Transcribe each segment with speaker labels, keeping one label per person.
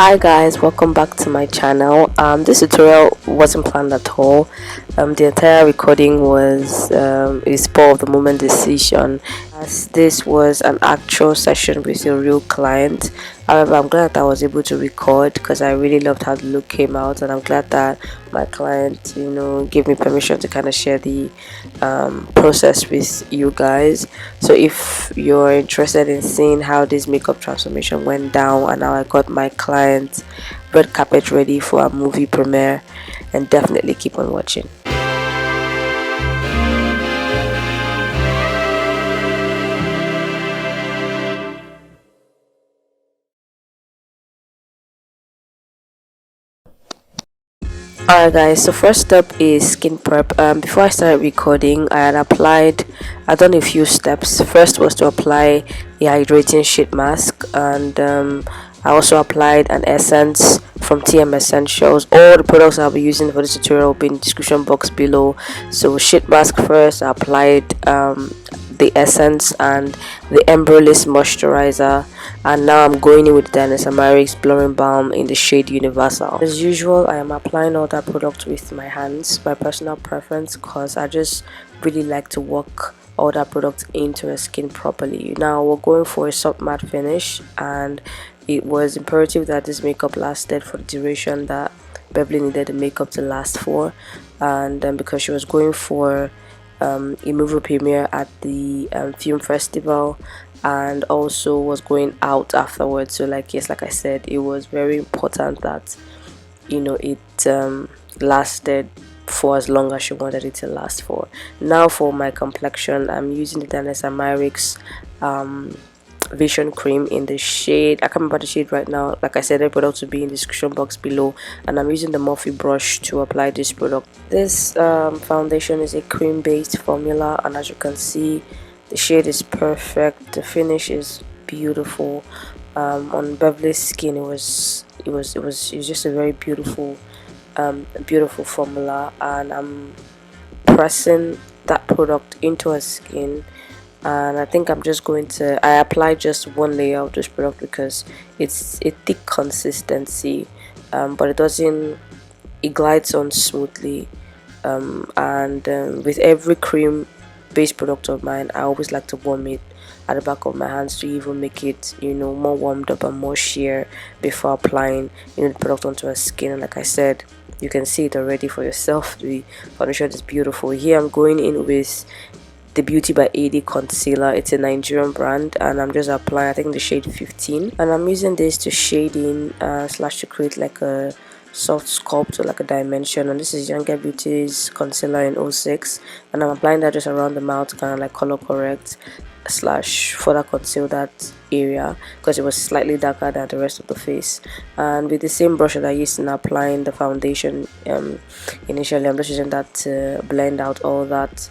Speaker 1: Hi guys, welcome back to my channel. This tutorial wasn't planned at all. The entire recording was a spur of the moment decision, as this was an actual session with a real client. However, I'm glad that I was able to record because I really loved how the look came out, and I'm glad that my client gave me permission to kind of share the process with you guys. So if you're interested in seeing how this makeup transformation went down and how I got my client red carpet ready for a movie premiere, and definitely keep on watching. Alright guys, so first step is skin prep. Before I started recording, I done a few steps. First was to apply the hydrating sheet mask, and I also applied an essence from TM Essentials. All the products I'll be using for this tutorial will be in the description box below. So sheet mask first, I applied the essence and the Embryolisse moisturizer, and now I'm going in with the Danessa myricks blurring balm in the shade Universal. As usual, I am applying all that product with my hands, my personal preference, because I just really like to work all that product into the skin properly. Now we're going for a soft matte finish, and it was imperative that this makeup lasted for the duration that Beverly needed the makeup to last for, and because she was going for a movie premiere at the film festival, and also was going out afterwards. So like I said, it was very important that it lasted for as long as she wanted it to last for. Now for my complexion, I'm using the Danessa myricks vision cream in the shade, I can't remember the shade right now. Like I said, the product will be in the description box below, and I'm using the Morphe brush to apply this product. This foundation is a cream based formula, and as you can see, the shade is perfect, the finish is beautiful. On Beverly's skin, it was just a very beautiful formula, and I'm pressing that product into her skin. And I think I'm just going to apply just one layer of this product because it's a thick consistency, but it glides on smoothly, and with every cream based product of mine, I always like to warm it at the back of my hands to even make it more warmed up and more sheer before applying the product onto her skin. And like I said, you can see it already for yourself. The foundation is beautiful. Here I'm going in with the Beautybyad concealer. It's a Nigerian brand, and I'm just applying, I think, the shade 15, and I'm using this to shade in slash to create like a soft sculpt or like a dimension. And this is Yangabeauty's concealer in 06, and I'm applying that just around the mouth, kind of like color correct slash further conceal that area because it was slightly darker than the rest of the face. And with the same brush that I used in applying the foundation initially, I'm just using that to blend out all that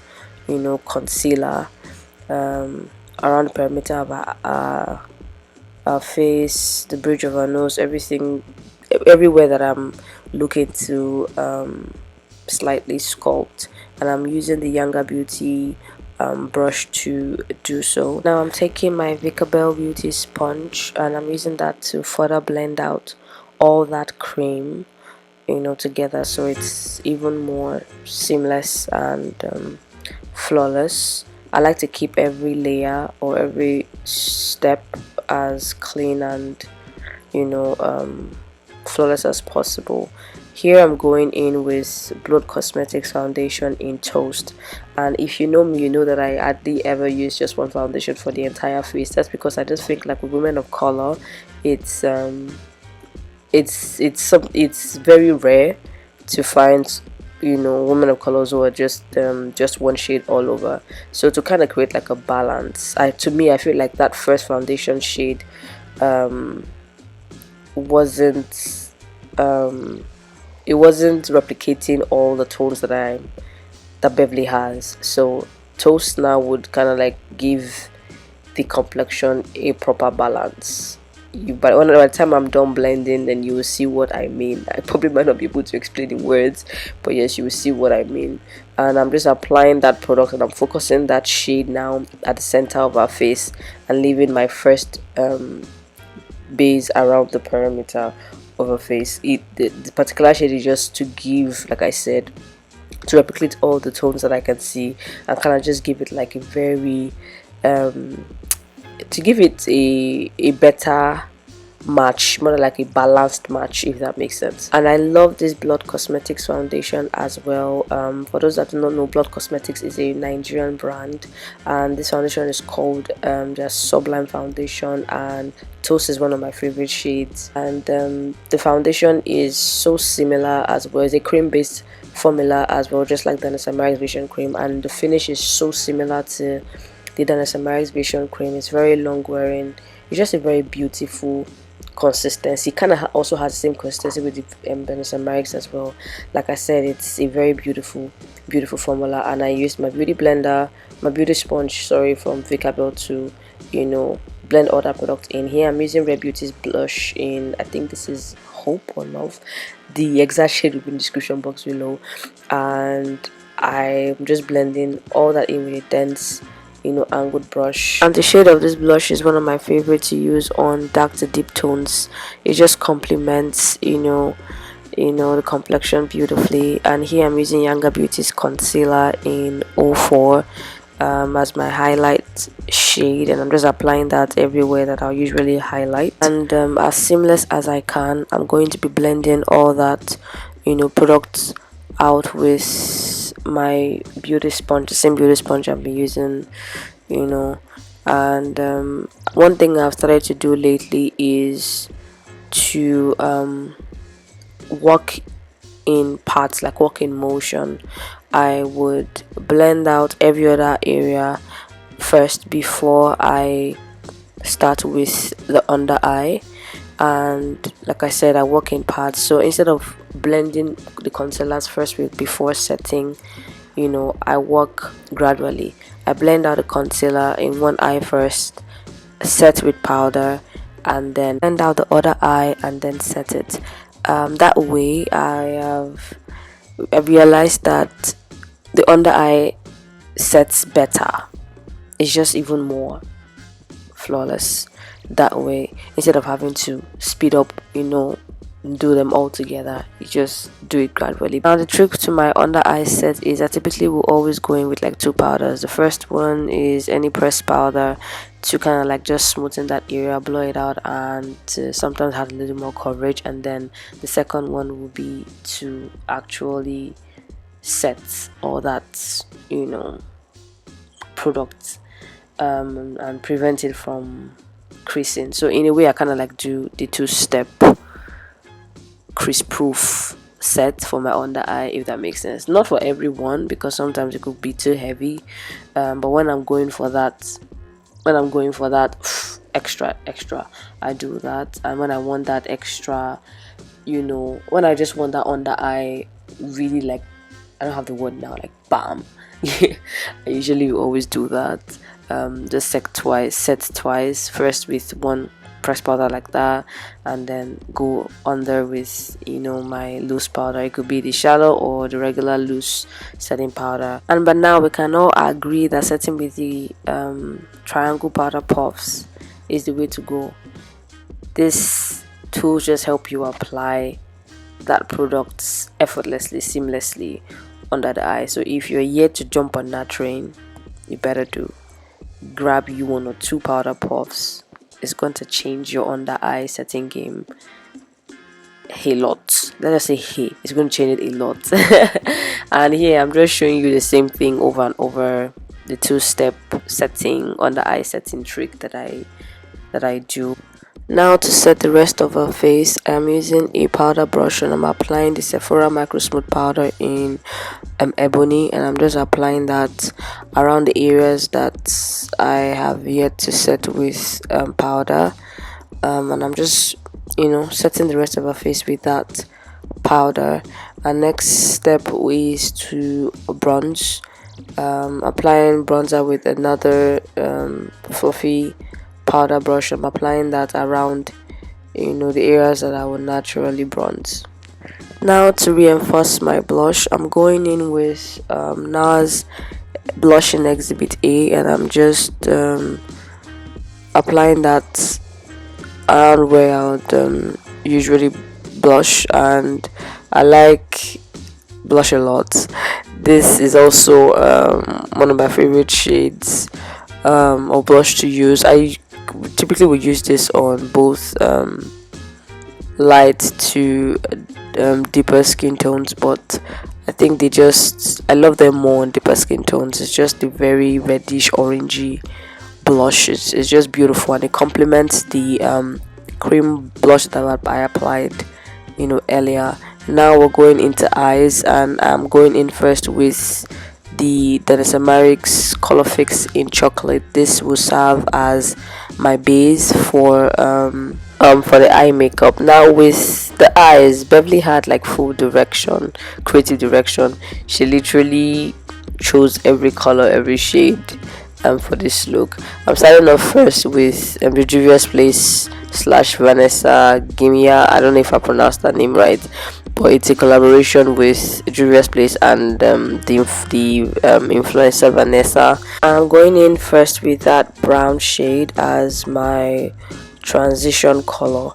Speaker 1: concealer around the perimeter of our face, the bridge of our nose, everywhere that I'm looking to slightly sculpt. And I'm using the Yangabeauty brush to do so. Now I'm taking my Vicabel Beauty sponge, and I'm using that to further blend out all that cream together, so it's even more seamless and flawless. I like to keep every layer or every step as clean and flawless as possible. Here I'm going in with Blotcosmetucs foundation in Toast, and if you know me, you know that I hardly ever use just one foundation for the entire face. That's because I just think, like, with women of color, it's very rare to find women of colors who are just one shade all over. So to kind of create like a balance, to me I feel like that first foundation shade wasn't replicating all the tones that Beverly has. So Toast now would kind of like give the complexion a proper balance. By the time I'm done blending, then you will see what I mean. I probably might not be able to explain in words, but yes, you will see what I mean. And I'm just applying that product, and I'm focusing that shade now at the center of our face, and leaving my first base around the perimeter of her face. The particular shade is just to give, like I said, to replicate all the tones that I can see, and kind of just give it like a very to give it a better match, more like a balanced match, if that makes sense. And I love this Blotcosmetucs foundation as well. For those that do not know, Blotcosmetucs is a Nigerian brand, and this foundation is called their Sublime foundation, and Toast is one of my favorite shades. And the foundation is so similar as well. It's a cream based formula as well, just like the Danessa Vision Cream, and the finish is so similar to the Danessa Vision Cream. It's very long wearing. It's just a very beautiful consistency. Kind of also has the same consistency with the Danessa as well. Like I said, it's a very beautiful formula, and I used my beauty blender, my beauty sponge, sorry, from Yangabeauty to, you know, blend all that product in. Here I'm using Rare Beauty's blush in, I think this is Hope or Love. The exact shade will be in the description box below, and I'm just blending all that in with a dense, you know, angled brush. And the shade of this blush is one of my favorite to use on dark to deep tones. It just complements, you know, the complexion beautifully. And here I'm using Yangabeauty's concealer in 04 as my highlight shade, and I'm just applying that everywhere that I'll usually highlight. And as seamless as I can, I'm going to be blending all that, you know, products out with my beauty sponge, the same beauty sponge I've been using, you know. And one thing I've started to do lately is to walk in parts, like walk in motion. I would blend out every other area first before I start with the under eye. And like I said, I work in parts, so instead of blending the concealers first before setting, you know, I work gradually. I blend out the concealer in one eye first, set with powder, and then blend out the other eye and then set it. That way I realized that the under eye sets better. It's just even more flawless that way, instead of having to speed up, you know, do them all together. You just do it gradually. Now the trick to my under eye set is I typically will always go in with like two powders. The first one is any pressed powder to kind of like just smoothen that area, blow it out, and to sometimes have a little more coverage. And then the second one will be to actually set all that, you know, product and prevent it from creasing. So in a way I kind of like do the two-step crease proof set for my under eye, if that makes sense. Not for everyone, because sometimes it could be too heavy, but when I'm going for that extra, I do that. And when I want that extra, you know, when I just want that under eye really, like, I don't have the word now, like bam. I usually always do that. Just set twice, first with one pressed powder like that, and then go under with, you know, my loose powder. It could be the shallow or the regular loose setting powder. And but now we can all agree that setting with the triangle powder puffs is the way to go. This tool just help you apply that product effortlessly, seamlessly under the eye. So if you're yet to jump on that train, you better do grab you one or two powder puffs. It's going to change your under eye setting game a lot. Let us say hey, it's going to change it a lot. And here I'm just showing you the same thing over and over, the two-step setting under eye setting trick that I do. Now to set the rest of her face, I'm using a powder brush and I'm applying the Sephora microsmooth powder in ebony, and I'm just applying that around the areas that I have yet to set with powder, and I'm just, you know, setting the rest of her face with that powder. And next step is to bronze, applying bronzer with another fluffy powder brush. I'm applying that around, you know, the areas that I would naturally bronze. Now to reinforce my blush, I'm going in with NARS blush in Exhibit A, and I'm just applying that and where I would usually blush, and I like blush a lot. This is also one of my favorite shades of blush to use. I typically would use this on both light to deeper skin tones, but I think I love them more on deeper skin tones. It's just a very reddish orangey blush. It's just beautiful, and it complements the cream blush that I applied earlier. Now we're going into eyes, and I'm going in first with the Danessa myricks colorfix in chocolate. This will serve as my base for the eye makeup. Now with the eyes, Beverly had like full direction, creative direction. She literally chose every color, every shade for this look. I'm starting off first with the Juvia's Place / Vanessa Gimia. I don't know if I pronounced that name right, but it's a collaboration with Juvia's Place and the influencer Vanessa. I'm going in first with that brown shade as my transition color,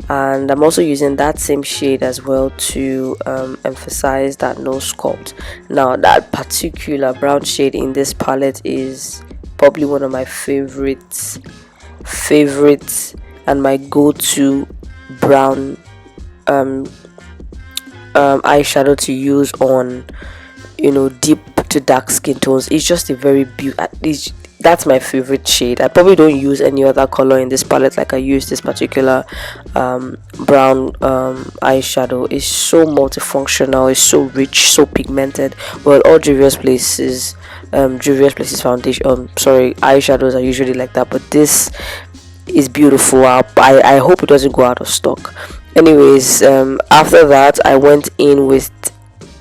Speaker 1: and I'm also using that same shade as well to emphasize that nose sculpt. Now that particular brown shade in this palette is probably one of my favorites and my go-to brown eyeshadow to use on deep to dark skin tones. It's just a very beautiful, that's my favorite shade. I probably don't use any other color in this palette like I use this particular brown eyeshadow. It's so multifunctional, it's so rich, so pigmented. Well, all Juvia's Places foundation eyeshadows are usually like that, but this is beautiful. I hope it doesn't go out of stock. Anyways, after that I went in with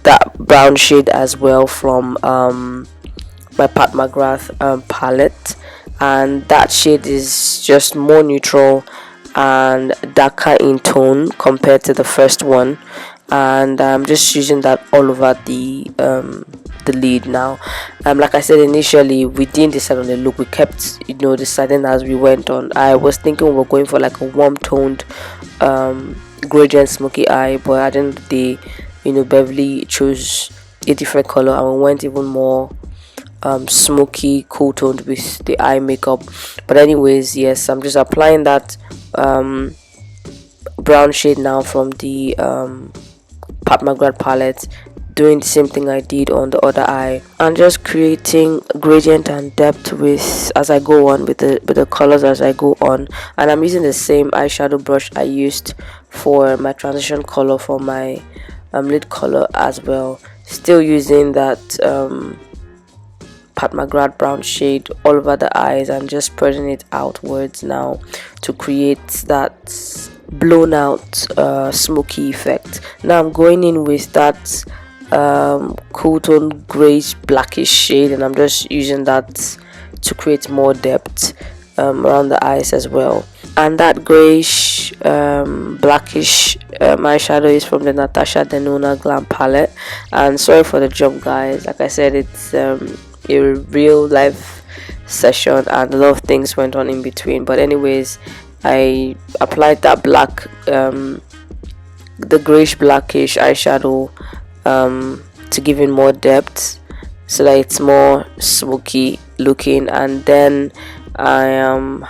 Speaker 1: that brown shade as well from my McGrath palette, and that shade is just more neutral and darker in tone compared to the first one, and I'm just using that all over the lid now. Like I said initially, we didn't decide on the look. We kept deciding as we went on. I was thinking we were going for like a warm toned gradient smoky eye, but at the end of the day, Beverly chose a different color and we went even more smoky cool toned with the eye makeup. But anyways, yes, I'm just applying that brown shade now from the McGrath palette, doing the same thing I did on the other eye, and just creating gradient and depth as I go on with the colors as I go on. And I'm using the same eyeshadow brush I used for my transition color for my lid color as well, still using that McGrath brown shade all over the eyes and just spreading it outwards now to create that blown out smoky effect. Now I'm going in with that cool tone grayish blackish shade, and I'm just using that to create more depth around the eyes as well. And that grayish blackish eyeshadow is from the Natasha denona glam palette. And sorry for the jump, guys. Like I said, it's a real life session and a lot of things went on in between, but anyways, I applied that black the grayish blackish eyeshadow to give it more depth so that it's more smoky looking. And then I am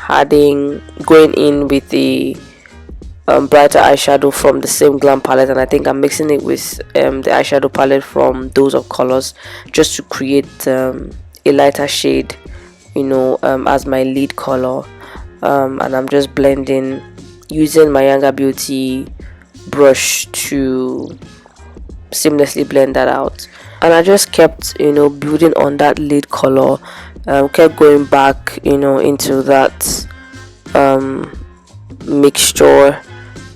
Speaker 1: going in with the brighter eyeshadow from the same glam palette, and I think I'm mixing it with the eyeshadow palette from Dose of Colors just to create a lighter shade as my lead color. And I'm just blending using my Yangabeauty brush to seamlessly blend that out. And I just kept building on that lead color, kept going back into that mixture,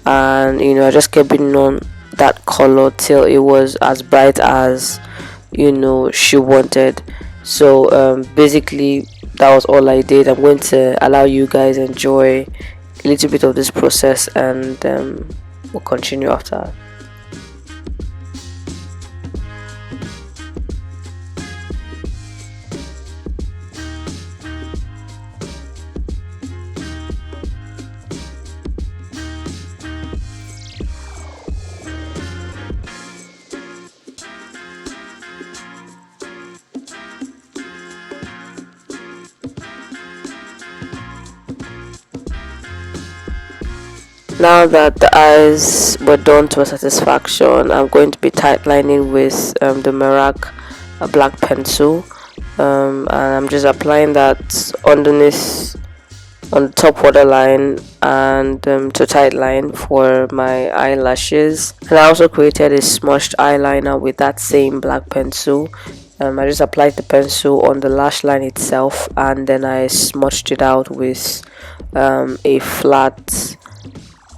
Speaker 1: and I just kept building on that color till it was as bright as she wanted. So basically that was all I did. I'm going to allow you guys enjoy a little bit of this process, and we'll continue after. Now that the eyes were done to a satisfaction, I'm going to be tight lining with the myricks black pencil, and I'm just applying that underneath on the top waterline and to tight line for my eyelashes. And I also created a smudged eyeliner with that same black pencil. I just applied the pencil on the lash line itself, and then I smudged it out with a flat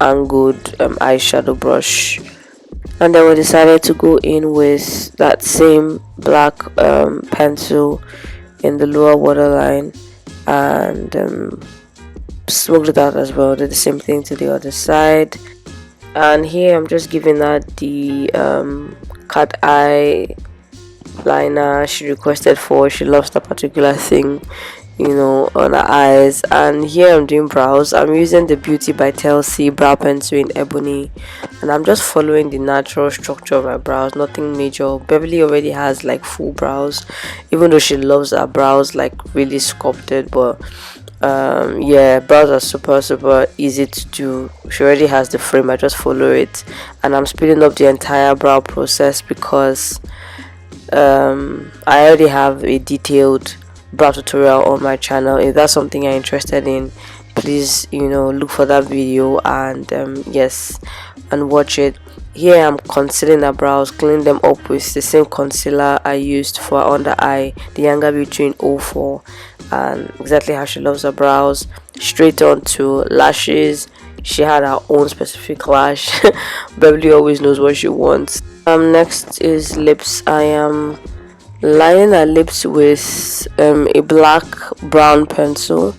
Speaker 1: angled eyeshadow brush. And then we decided to go in with that same black pencil in the lower waterline and smoked it out as well. Did the same thing to the other side. And here I'm just giving her the cat eye liner she requested for. She loves that particular thing, you know, on her eyes. And here I'm doing brows. I'm using the Beautybyad brow pencil in ebony, and I'm just following the natural structure of my brows, nothing major. Beverly already has like full brows, even though she loves her brows like really sculpted, but yeah, brows are super easy to do. She already has the frame, I just follow it, and I'm speeding up the entire brow process because I already have a detailed brow tutorial on my channel. If that's something you're interested in, please, you know, look for that video and yes, and watch it. Here I'm concealing the brows, cleaning them up with the same concealer I used for under eye, the Yangabeauty in 04, and exactly how she loves her brows. Straight on to lashes. She had her own specific lash. Beverly always knows what she wants. Next is lips. I am lining her lips with a black brown pencil,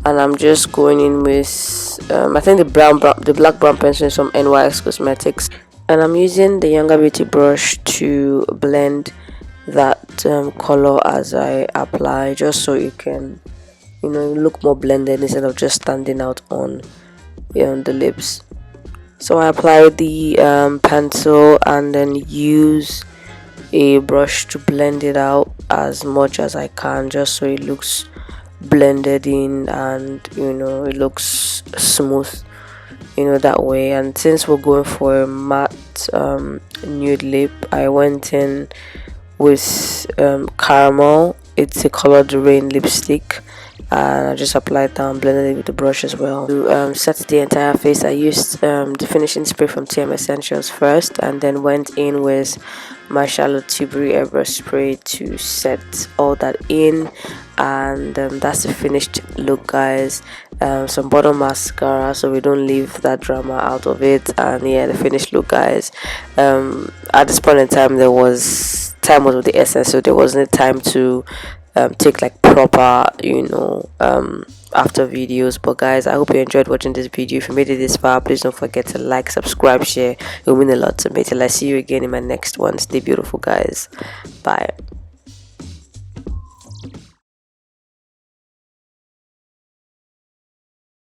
Speaker 1: and I'm just going in with I think the black brown pencil is from NYX Cosmetics, and I'm using the Yangabeauty brush to blend that color as I apply, just so you can, you know, look more blended instead of just standing out on the lips. So I apply the pencil and then use a brush to blend it out as much as I can, just so it looks blended in and, you know, it looks smooth, you know, that way. And since we're going for a matte nude lip, I went in with caramel. It's a Color the Rain lipstick, and I just applied that and blended it with the brush as well. To set the entire face, I used the finishing spray from TM Essentials first, and then went in with my Charlotte Tilbury airbrush spray to set all that in. And that's the finished look, guys. Some bottom mascara so we don't leave that drama out of it, and yeah, the finished look, guys. At this point in time, time was with the essence, so there wasn't time to take like proper, you know, after videos. But guys, I hope you enjoyed watching this video. If you made it this far, please don't forget to like, subscribe, share. It will mean a lot to me. Till I see you again in my next one. Stay beautiful, guys. Bye.